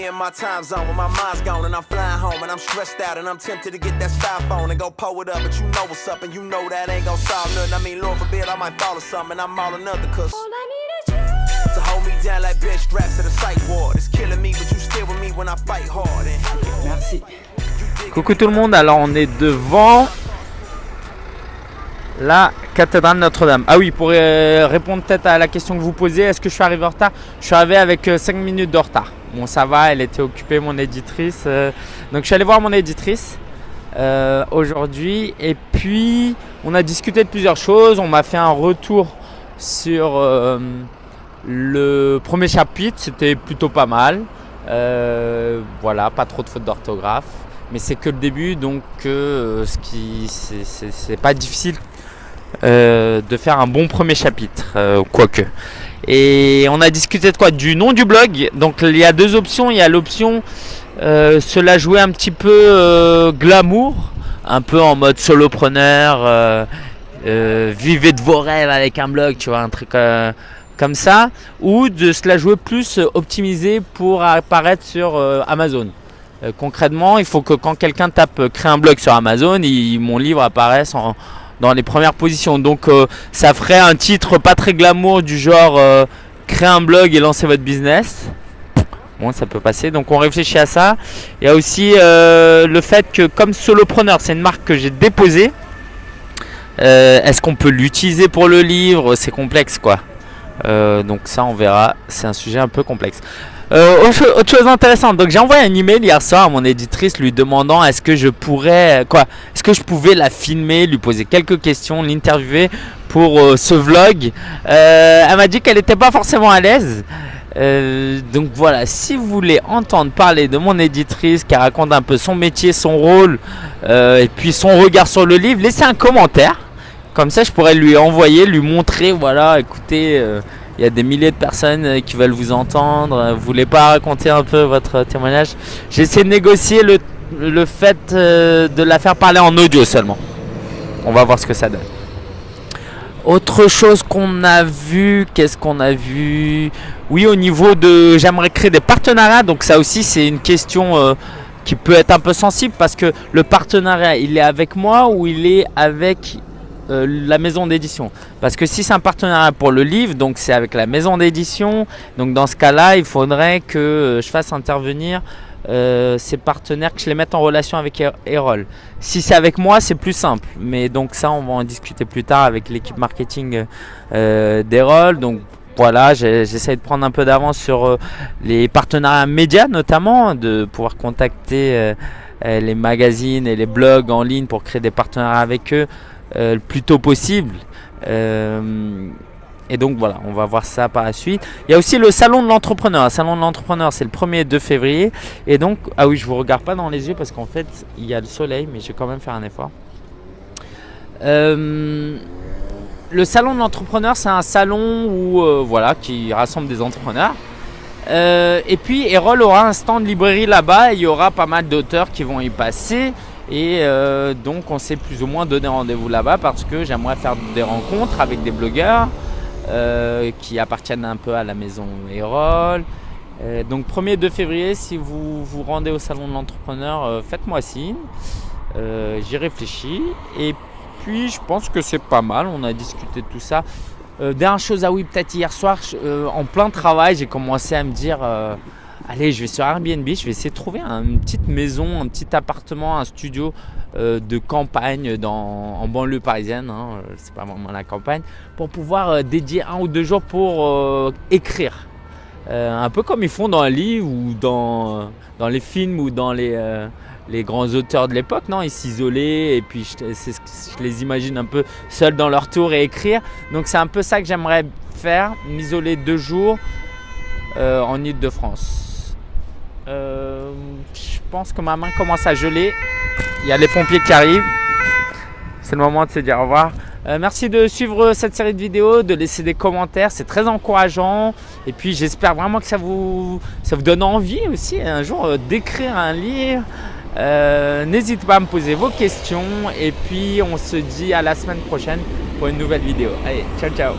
in my time zone when my mind's gone and I'm flying home and I'm stressed out and I'm tempted to get that styrofoam and go pull it up, but you know what's up and you know that ain't gon' solve nothing. I mean, Lord forbid I might fall or something, I'm all another cause all I need is you to hold me down like bitch straps to the psych ward. It's killing me, but you still with me when I fight hard. Merci. Coucou tout le monde, alors on est devant la cathédrale Notre-Dame. Ah oui, pour répondre peut-être à la question que vous posez, est-ce que je suis arrivé en retard? Je suis arrivé avec 5 minutes de retard. Bon, ça va, elle était occupée, mon éditrice. Donc je suis allé voir mon éditrice aujourd'hui. Et puis, on a discuté de plusieurs choses. On m'a fait un retour sur le premier chapitre. C'était plutôt pas mal. Voilà, pas trop de fautes d'orthographe. Mais c'est que le début, donc c'est pas difficile de faire un bon premier chapitre, quoique. Et on a discuté de quoi? Du nom du blog. Donc il y a deux options. Il y a l'option se la jouer un petit peu glamour, un peu en mode solopreneur, vivez de vos rêves avec un blog, tu vois, un truc comme ça, ou de se la jouer plus optimisé pour apparaître sur Amazon. Concrètement, il faut que quand quelqu'un tape créer un blog sur Amazon, mon livre apparaisse dans les premières positions. Donc ça ferait un titre pas très glamour du genre créer un blog et lancer votre business. Bon, ça peut passer. Donc on réfléchit à ça. Il y a aussi le fait que comme solopreneur, c'est une marque que j'ai déposée. Est-ce qu'on peut l'utiliser pour le livre? C'est complexe quoi. Donc ça on verra. C'est un sujet un peu complexe. Autre chose intéressante, donc j'ai envoyé un email hier soir à mon éditrice lui demandant est-ce que je pouvais la filmer, lui poser quelques questions, l'interviewer pour ce vlog. Elle m'a dit qu'elle n'était pas forcément à l'aise. Donc voilà, si vous voulez entendre parler de mon éditrice qui raconte un peu son métier, son rôle et puis son regard sur le livre, laissez un commentaire. Comme ça je pourrais lui envoyer, lui montrer, voilà, écoutez, il y a des milliers de personnes qui veulent vous entendre. Vous voulez pas raconter un peu votre témoignage? J'ai essayé de négocier le fait de la faire parler en audio seulement. On va voir ce que ça donne. Autre chose qu'on a vu, qu'est-ce qu'on a vu? Oui, au niveau de... J'aimerais créer des partenariats. Donc ça aussi, c'est une question qui peut être un peu sensible parce que le partenariat, il est avec moi ou il est avec... la maison d'édition, parce que si c'est un partenariat pour le livre, donc c'est avec la maison d'édition, donc dans ce cas-là il faudrait que je fasse intervenir ces partenaires, que je les mette en relation avec Erol. Si c'est avec moi c'est plus simple, mais donc ça on va en discuter plus tard avec l'équipe marketing d'Erol. Donc voilà, j'essaie de prendre un peu d'avance sur les partenariats médias, notamment de pouvoir contacter les magazines et les blogs en ligne pour créer des partenariats avec eux le plus tôt possible. Et donc voilà, on va voir ça par la suite. Il y a aussi le salon de l'entrepreneur. Le salon de l'entrepreneur, c'est le 1er et 2 février. Et donc, ah oui, je vous regarde pas dans les yeux parce qu'en fait, il y a le soleil, mais je vais quand même faire un effort. Le salon de l'entrepreneur, c'est un salon où, voilà, qui rassemble des entrepreneurs. Et puis, Erol aura un stand de librairie là-bas. Et il y aura pas mal d'auteurs qui vont y passer. Et donc on s'est plus ou moins donné rendez-vous là-bas parce que j'aimerais faire des rencontres avec des blogueurs qui appartiennent un peu à la maison Erol. Donc 1er 2 février, si vous vous rendez au salon de l'entrepreneur, faites-moi signe. J'y réfléchis. Et puis je pense que c'est pas mal, on a discuté de tout ça. Dernière chose, ah oui, peut-être hier soir, en plein travail, j'ai commencé à me dire... allez, je vais sur Airbnb, je vais essayer de trouver une petite maison, un petit appartement, un studio de campagne en banlieue parisienne, hein, c'est pas vraiment la campagne, pour pouvoir dédier 1 ou 2 jours pour écrire. Un peu comme ils font dans les livres ou dans les films ou dans les grands auteurs de l'époque, non? Ils s'isolaient et puis je les imagine un peu seuls dans leur tour et écrire. Donc c'est un peu ça que j'aimerais faire, m'isoler 2 jours en Île-de-France. Je pense que ma main commence à geler. Il y a les pompiers qui arrivent. C'est le moment de se dire au revoir. Merci de suivre cette série de vidéos, de laisser des commentaires. C'est très encourageant. Et puis j'espère vraiment que ça vous donne envie aussi un jour d'écrire un livre. N'hésitez pas à me poser vos questions. Et puis on se dit à la semaine prochaine pour une nouvelle vidéo. Allez, ciao ciao.